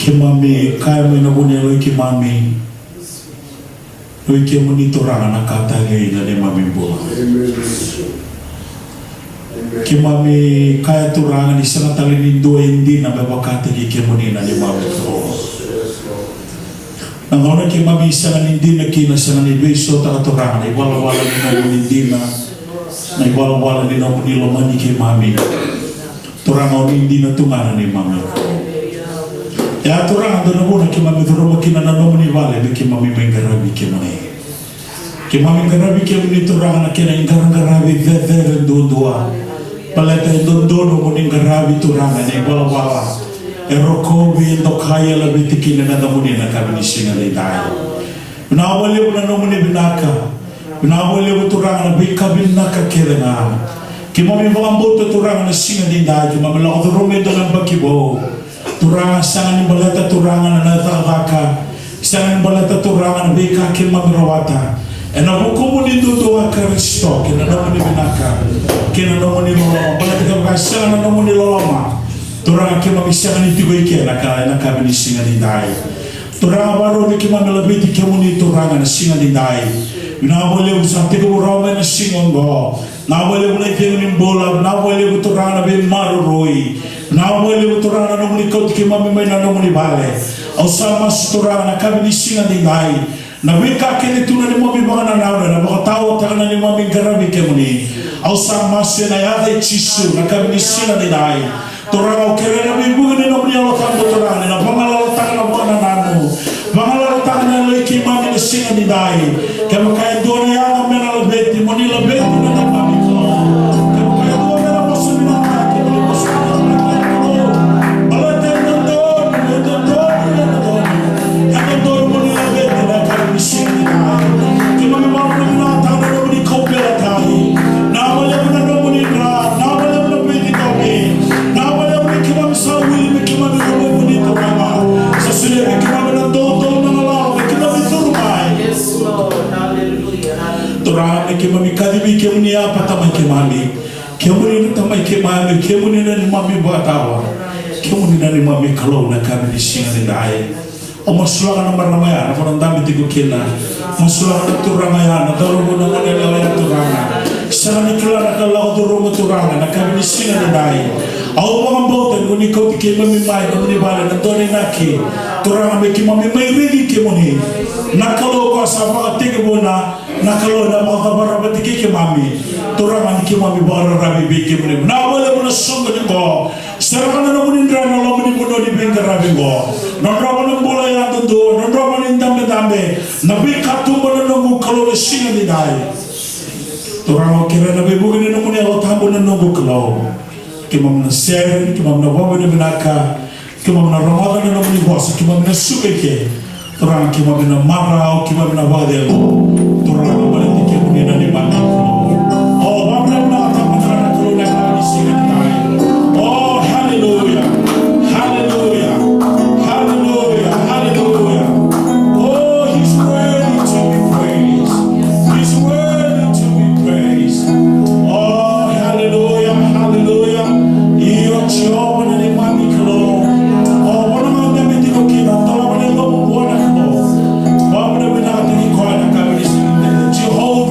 Kimami kaya mo inabuni loy kimami. Loy kimuni torang nakatagay na ni mami buha. Kimami kaya turangan isa na talinin dua hindi na babakatagi kimuni na ni mami buha. Nangona kimami isa na hindi na kinasa na ni Beso takaturangan ay wala-wala ni na hindi na wala-wala ni na unilomani kimami. Turangan hindi na tunganan ni mami. Ya turang ando na muna kimami turong kinanano ni vale be kimami mengarabi kimani. Kimami mengarabi kimani turang na kina ingarabi veve dua. Paleta dondo mo ning garabi turang na wala-wala. Erokobi ndo kaya labi tikina na muni na kami singa ni dai. Binawali mo na muni binaka. Binawali mo turang na bikabin na kakiranga. Kimami mambuto turang na singa ni dai kimami la odrome do ng bakibo. Turangan sangan balata turangan na nataka sangan balata turangan beka kima berawata ena hukumu nindo doa Kristo kina nomoni binaka kina nomoni loloma balata ka sangan nomoni loloma turangan kima bisangan itigo ike na kabini singa dindai turangan baro ni kima melabiti kemuni turangan singa dindai na boleh usante ko rawa na singa ngo na boleh mulai kemuni bola na boleh turangan be maruroi na boleh turana no muni kau kimami mai na no muni bale au sama turana kabini singa dingai na wika kene tuna ni mami bangana na bakatawa takana ni mami garabi kemuni au sama sena ya de chisu na kabini singa dingai turana kere na bibu ni no muni alo tambo turana na bangala takana bana nanu bangala takana le kimami ni singa dingai kama kaya dona ya na mena lebeti muni lebeti na mami ko kama kaya dona na posumina kimami kadibi kemuni apa tamai kemami kemuni tamai kemami kemuni na ni mami batawa kemuni na ni mami kalau na kami di singa ni dai o masula na maramaya na parandami tigo kena masula na turangaya na darugo na manela turanga sana ni kila na kala darugo turanga na kami di singa ni dai au mga boten kuni kau tiki mami mai na ni bale na doni naki turanga me kimami mai redi kemuni na kalau ko asapa tigo bona nakalo na mga kabarabati kimami turangan kimami bararabi bikimuni na wala mo na sungo ni ko sarana na munin drama lo munin mo ni bengarabi ko nandra mo ng bulay na tundo nandra mo ng dambe na bikatu mo na nungu kalo na singa ni dai turangan kira na bibugin na munin alo tambo na nungu kalo kimam na seren kimam na wawa na binaka kimam na ramadan na munin bosa kimam na sukeke turangan kimam na marao kimam na wadel turang balik kemuni na ni mami oh wabra na tamana na kuluna na singa dai oh hallelujah hallelujah hallelujah hallelujah oh he's worthy to be praised he's worthy to be praised oh hallelujah hallelujah iyo Jehovah na ni mami kalo oh wana mga damit ko kina tawa na lo mo wana ko wabra na ni ko na kabali Jehovah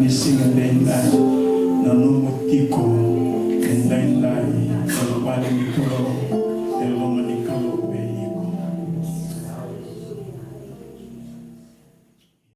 singa ndendai na nomo tiko ndendai na wale mikoro